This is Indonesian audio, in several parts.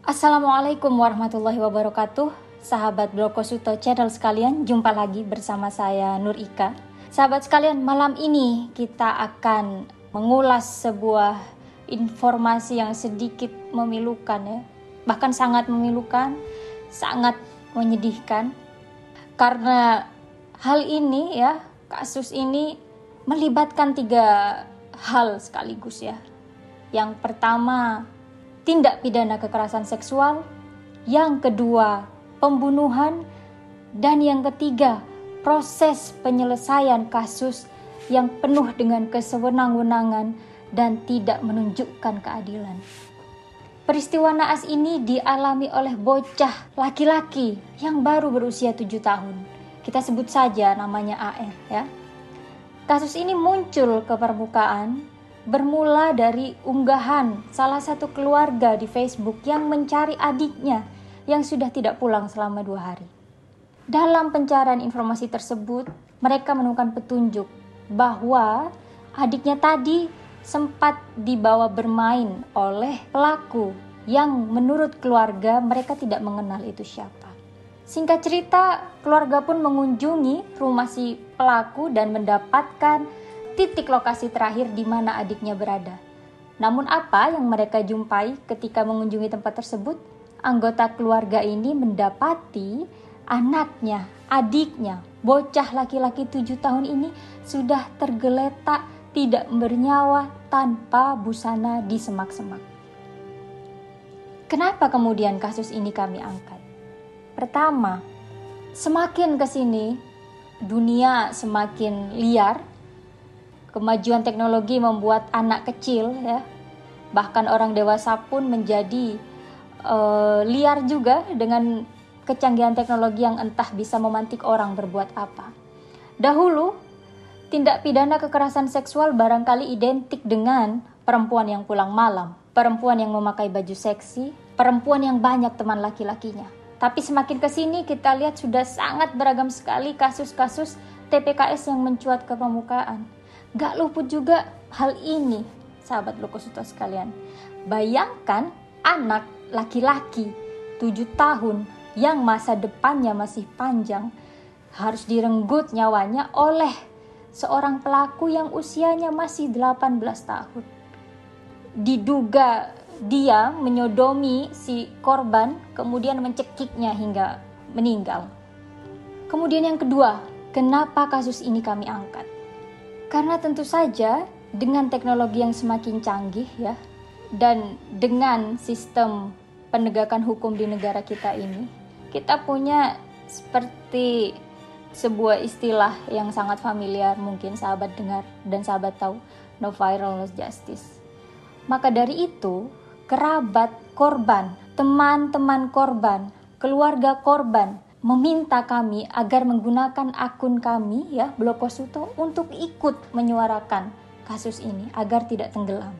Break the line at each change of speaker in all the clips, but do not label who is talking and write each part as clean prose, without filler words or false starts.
Assalamualaikum warahmatullahi wabarakatuh. Sahabat Blokosuto Channel sekalian, jumpa lagi bersama saya Nur Ika. Sahabat sekalian, malam ini kita akan mengulas sebuah informasi yang sedikit memilukan ya. Bahkan sangat memilukan, sangat menyedihkan. Karena hal ini ya, kasus ini melibatkan 3 hal sekaligus ya. Yang pertama, tindak pidana kekerasan seksual, yang kedua pembunuhan, dan yang ketiga proses penyelesaian kasus yang penuh dengan kesewenang-wenangan dan tidak menunjukkan keadilan. Peristiwa naas ini dialami oleh bocah laki-laki yang baru berusia 7 tahun. Kita sebut saja namanya AR ya. Kasus ini muncul ke permukaan bermula dari unggahan salah satu keluarga di Facebook yang mencari adiknya yang sudah tidak pulang selama 2 hari. Dalam pencarian informasi tersebut, mereka menemukan petunjuk bahwa adiknya tadi sempat dibawa bermain oleh pelaku yang menurut keluarga mereka tidak mengenal itu siapa. Singkat cerita, keluarga pun mengunjungi rumah si pelaku dan mendapatkan titik lokasi terakhir di mana adiknya berada. Namun apa yang mereka jumpai ketika mengunjungi tempat tersebut? Anggota keluarga ini mendapati anaknya, adiknya, bocah laki-laki 7 tahun ini sudah tergeletak tidak bernyawa tanpa busana di semak-semak. Kenapa kemudian kasus ini kami angkat? Pertama, semakin kesini dunia semakin liar. Kemajuan teknologi membuat anak kecil ya, bahkan orang dewasa pun menjadi liar juga dengan kecanggihan teknologi yang entah bisa memantik orang berbuat apa. Dahulu, tindak pidana kekerasan seksual barangkali identik dengan perempuan yang pulang malam, perempuan yang memakai baju seksi, perempuan yang banyak teman laki-lakinya. Tapi semakin kesini kita lihat sudah sangat beragam sekali kasus-kasus TPKS yang mencuat ke permukaan. Gak luput juga hal ini, sahabat Blokosuto sekalian. Bayangkan anak laki-laki 7 tahun yang masa depannya masih panjang harus direnggut nyawanya oleh seorang pelaku yang usianya masih 18 tahun. Diduga dia menyodomi si korban, kemudian mencekiknya hingga meninggal. Kemudian yang kedua, kenapa kasus ini kami angkat? Karena tentu saja dengan teknologi yang semakin canggih ya, dan dengan sistem penegakan hukum di negara kita ini, kita punya seperti sebuah istilah yang sangat familiar, mungkin sahabat dengar dan sahabat tahu, no viral no justice. Maka dari itu, kerabat korban, teman-teman korban, keluarga korban meminta kami agar menggunakan akun kami ya Blokosuto untuk ikut menyuarakan kasus ini agar tidak tenggelam.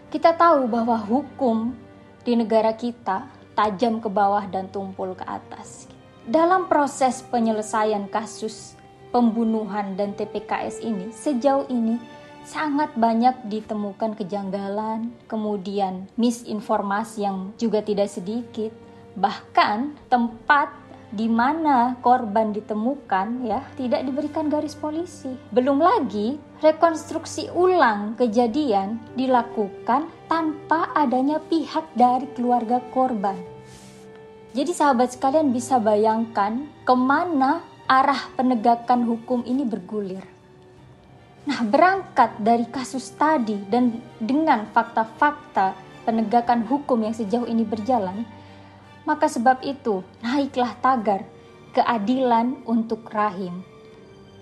Kita tahu bahwa hukum di negara kita tajam ke bawah dan tumpul ke atas. Dalam proses penyelesaian kasus pembunuhan dan TPKS ini, sejauh ini sangat banyak ditemukan kejanggalan, kemudian misinformasi yang juga tidak sedikit, bahkan tempat di mana korban ditemukan ya tidak diberikan garis polisi. Belum lagi rekonstruksi ulang kejadian dilakukan tanpa adanya pihak dari keluarga korban. Jadi sahabat sekalian bisa bayangkan kemana arah penegakan hukum ini bergulir. Nah, berangkat dari kasus tadi dan dengan fakta-fakta penegakan hukum yang sejauh ini berjalan, maka sebab itu naiklah tagar keadilan untuk Rahim.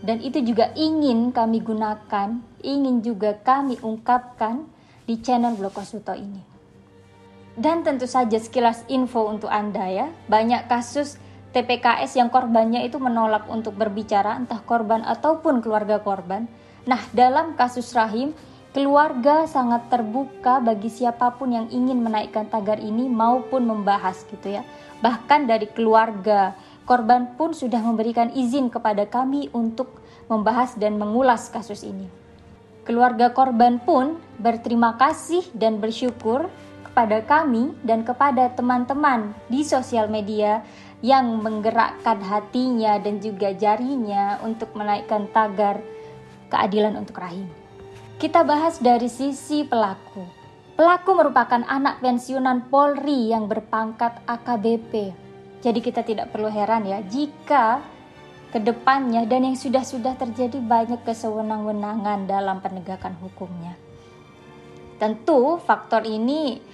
Dan itu juga ingin kami gunakan, ingin juga kami ungkapkan di channel Blokosuto ini. Dan tentu saja sekilas info untuk Anda ya, banyak kasus TPKS yang korbannya itu menolak untuk berbicara, entah korban ataupun keluarga korban. Nah, dalam kasus Rahim, keluarga sangat terbuka bagi siapapun yang ingin menaikkan tagar ini maupun membahas gitu ya. Bahkan dari keluarga korban pun sudah memberikan izin kepada kami untuk membahas dan mengulas kasus ini. Keluarga korban pun berterima kasih dan bersyukur kepada kami dan kepada teman-teman di sosial media yang menggerakkan hatinya dan juga jarinya untuk menaikkan tagar keadilan untuk Rahim. Kita bahas dari sisi pelaku. Pelaku merupakan anak pensiunan Polri yang berpangkat AKBP. Jadi kita tidak perlu heran ya jika kedepannya dan yang sudah terjadi banyak kesewenang-wenangan dalam penegakan hukumnya. Tentu faktor ini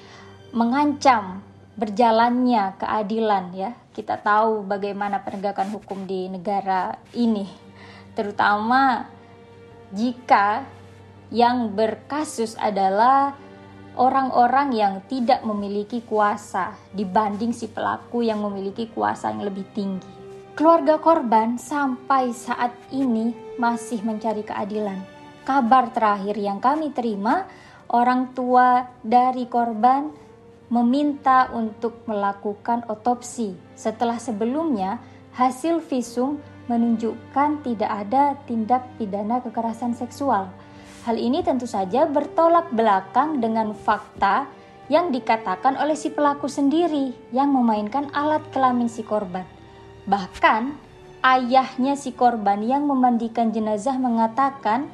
mengancam berjalannya keadilan ya. Kita tahu bagaimana penegakan hukum di negara ini, terutama jika yang berkasus adalah orang-orang yang tidak memiliki kuasa dibanding si pelaku yang memiliki kuasa yang lebih tinggi. Keluarga korban sampai saat ini masih mencari keadilan. Kabar terakhir yang kami terima, orang tua dari korban meminta untuk melakukan otopsi setelah sebelumnya hasil visum menunjukkan tidak ada tindak pidana kekerasan seksual. Hal ini tentu saja bertolak belakang dengan fakta yang dikatakan oleh si pelaku sendiri yang memainkan alat kelamin si korban. Bahkan ayahnya si korban yang memandikan jenazah mengatakan,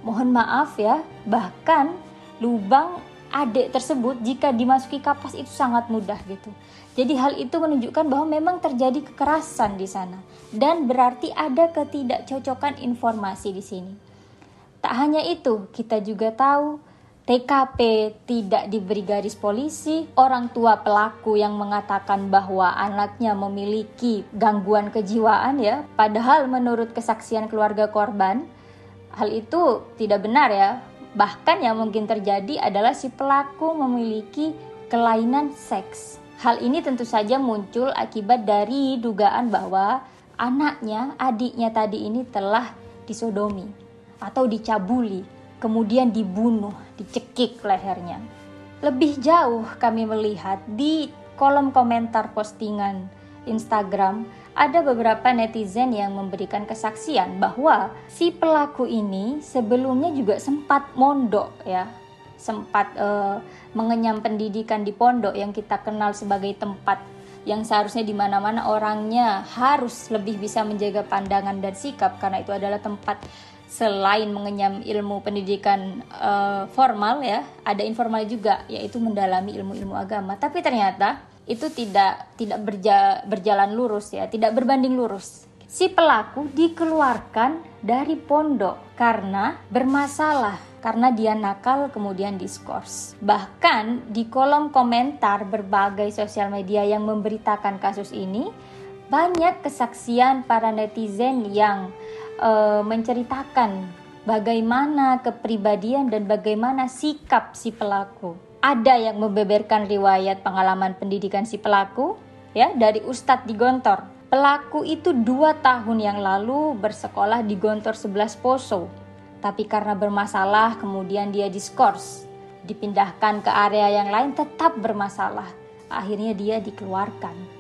mohon maaf ya, bahkan lubang adik tersebut jika dimasuki kapas itu sangat mudah gitu. Jadi hal itu menunjukkan bahwa memang terjadi kekerasan di sana dan berarti ada ketidakcocokan informasi di sini. Tak hanya itu, kita juga tahu TKP tidak diberi garis polisi, orang tua pelaku yang mengatakan bahwa anaknya memiliki gangguan kejiwaan ya, padahal menurut kesaksian keluarga korban, hal itu tidak benar ya. Bahkan yang mungkin terjadi adalah si pelaku memiliki kelainan seks. Hal ini tentu saja muncul akibat dari dugaan bahwa adiknya tadi ini telah disodomi atau dicabuli, kemudian dibunuh, dicekik lehernya. Lebih jauh kami melihat di kolom komentar postingan Instagram ada beberapa netizen yang memberikan kesaksian bahwa si pelaku ini sebelumnya juga sempat mondok ya, sempat mengenyam pendidikan di pondok yang kita kenal sebagai tempat yang seharusnya di mana-mana orangnya harus lebih bisa menjaga pandangan dan sikap, karena itu adalah tempat selain mengenyam ilmu pendidikan formal ya, ada informal juga, yaitu mendalami ilmu-ilmu agama. Tapi ternyata itu tidak berjalan lurus ya, tidak berbanding lurus. Si pelaku dikeluarkan dari pondok karena bermasalah, karena dia nakal kemudian diskors. Bahkan di kolom komentar berbagai sosial media yang memberitakan kasus ini, banyak kesaksian para netizen yang menceritakan bagaimana kepribadian dan bagaimana sikap si pelaku. Ada yang membeberkan riwayat pengalaman pendidikan si pelaku ya dari Ustadz di Gontor. Pelaku itu 2 tahun yang lalu bersekolah di Gontor 11 Poso. Tapi karena bermasalah kemudian dia diskors, dipindahkan ke area yang lain, tetap bermasalah. Akhirnya dia dikeluarkan.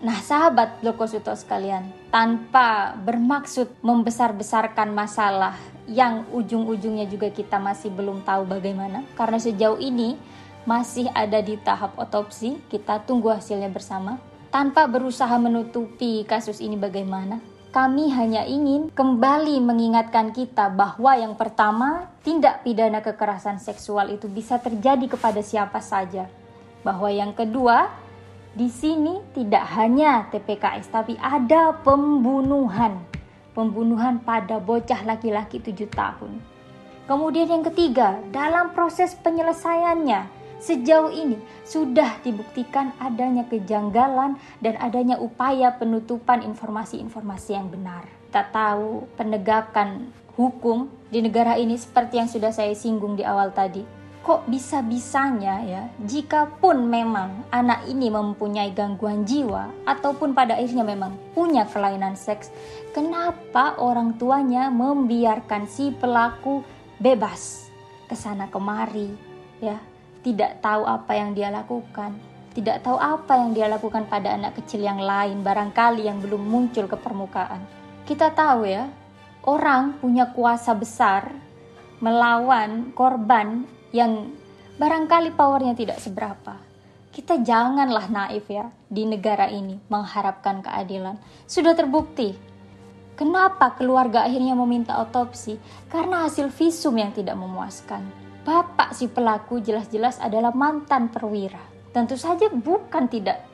Nah sahabat Blokosuto sekalian, tanpa bermaksud membesar-besarkan masalah yang ujung-ujungnya juga kita masih belum tahu bagaimana, karena sejauh ini masih ada di tahap otopsi, kita tunggu hasilnya bersama. Tanpa berusaha menutupi kasus ini bagaimana, kami hanya ingin kembali mengingatkan kita bahwa yang pertama, tindak pidana kekerasan seksual itu bisa terjadi kepada siapa saja. Bahwa yang kedua, di sini tidak hanya TPKS tapi ada pembunuhan pada bocah laki-laki 7 tahun. Kemudian yang ketiga, dalam proses penyelesaiannya sejauh ini sudah dibuktikan adanya kejanggalan dan adanya upaya penutupan informasi-informasi yang benar. Kita tahu penegakan hukum di negara ini seperti yang sudah saya singgung di awal tadi. Kok bisa-bisanya ya, jika pun memang anak ini mempunyai gangguan jiwa ataupun pada akhirnya memang punya kelainan seks, kenapa orang tuanya membiarkan si pelaku bebas kesana kemari ya? Tidak tahu apa yang dia lakukan, tidak tahu apa yang dia lakukan pada anak kecil yang lain, barangkali yang belum muncul ke permukaan. Kita tahu ya, orang punya kuasa besar melawan korban yang Barangkali powernya tidak seberapa. Kita janganlah naif ya di negara ini mengharapkan keadilan. Sudah terbukti. Kenapa keluarga akhirnya meminta otopsi? Karena hasil visum yang tidak memuaskan. Bapak si pelaku jelas-jelas adalah mantan perwira. Tentu saja bukan tidak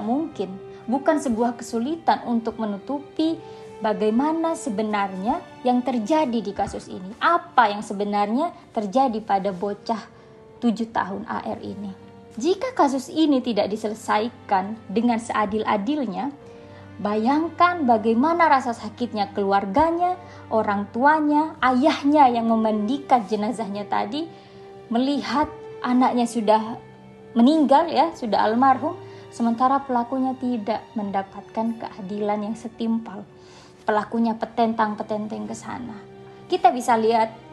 mungkin. Bukan sebuah kesulitan untuk menutupi bagaimana sebenarnya yang terjadi di kasus ini. Apa yang sebenarnya terjadi pada bocah 7 tahun AR ini. Jika kasus ini tidak diselesaikan dengan seadil-adilnya, bayangkan bagaimana rasa sakitnya keluarganya, orang tuanya, ayahnya yang memandikan jenazahnya tadi, melihat anaknya sudah meninggal ya, sudah almarhum, sementara pelakunya tidak mendapatkan keadilan yang setimpal. Pelakunya petentang-petenteng ke sana. Kita bisa lihat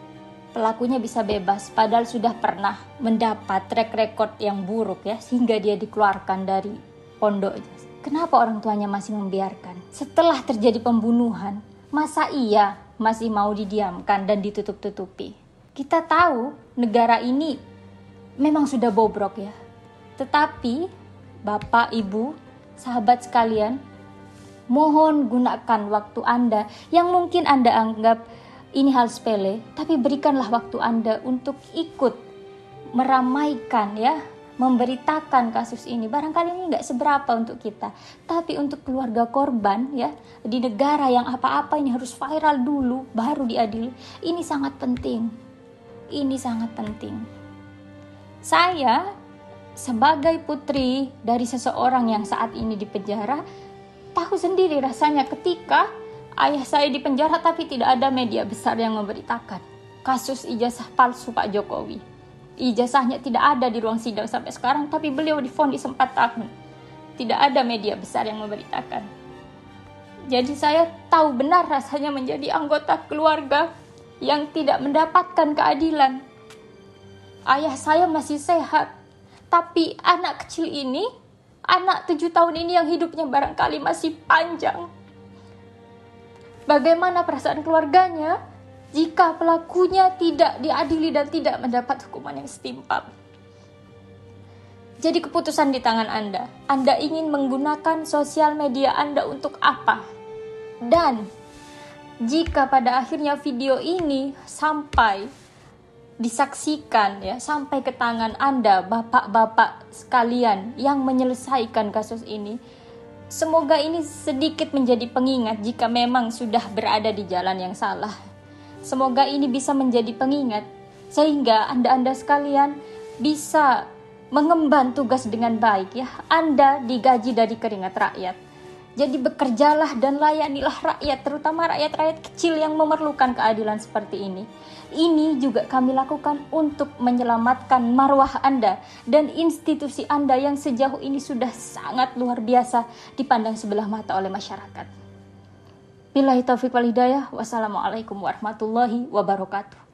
pelakunya bisa bebas, padahal sudah pernah mendapat track record yang buruk ya, sehingga dia dikeluarkan dari pondoknya. Kenapa orang tuanya masih membiarkan? Setelah terjadi pembunuhan, masa iya masih mau didiamkan dan ditutup-tutupi? Kita tahu negara ini memang sudah bobrok ya. Tetapi Bapak, Ibu, sahabat sekalian, mohon gunakan waktu Anda yang mungkin Anda anggap ini hal sepele, tapi berikanlah waktu Anda untuk ikut meramaikan ya, memberitakan kasus ini. Barangkali ini nggak seberapa untuk kita, tapi untuk keluarga korban ya, di negara yang apa-apa ini harus viral dulu, baru diadili. Ini sangat penting. Ini sangat penting. Saya sebagai putri dari seseorang yang saat ini di penjara, tahu sendiri rasanya ketika ayah saya di penjara tapi tidak ada media besar yang memberitakan kasus ijazah palsu Pak Jokowi. Ijazahnya tidak ada di ruang sidang sampai sekarang, tapi beliau divonis 4 tahun. Tidak ada media besar yang memberitakan. Jadi saya tahu benar rasanya menjadi anggota keluarga yang tidak mendapatkan keadilan. Ayah saya masih sehat, tapi anak kecil ini, anak 7 tahun ini yang hidupnya barangkali masih panjang. Bagaimana perasaan keluarganya jika pelakunya tidak diadili dan tidak mendapat hukuman yang setimpal? Jadi keputusan di tangan Anda. Anda ingin menggunakan sosial media Anda untuk apa? Dan jika pada akhirnya video ini sampai disaksikan ya, sampai ke tangan Anda, bapak-bapak sekalian yang menyelesaikan kasus ini, semoga ini sedikit menjadi pengingat jika memang sudah berada di jalan yang salah. Semoga ini bisa menjadi pengingat sehingga Anda sekalian bisa mengemban tugas dengan baik ya. Anda digaji dari keringat rakyat. Jadi bekerjalah dan layanilah rakyat, terutama rakyat-rakyat kecil yang memerlukan keadilan seperti ini. Ini juga kami lakukan untuk menyelamatkan marwah Anda dan institusi Anda yang sejauh ini sudah sangat luar biasa dipandang sebelah mata oleh masyarakat. Billahi taufiq wal hidayah. Wassalamualaikum warahmatullahi wabarakatuh.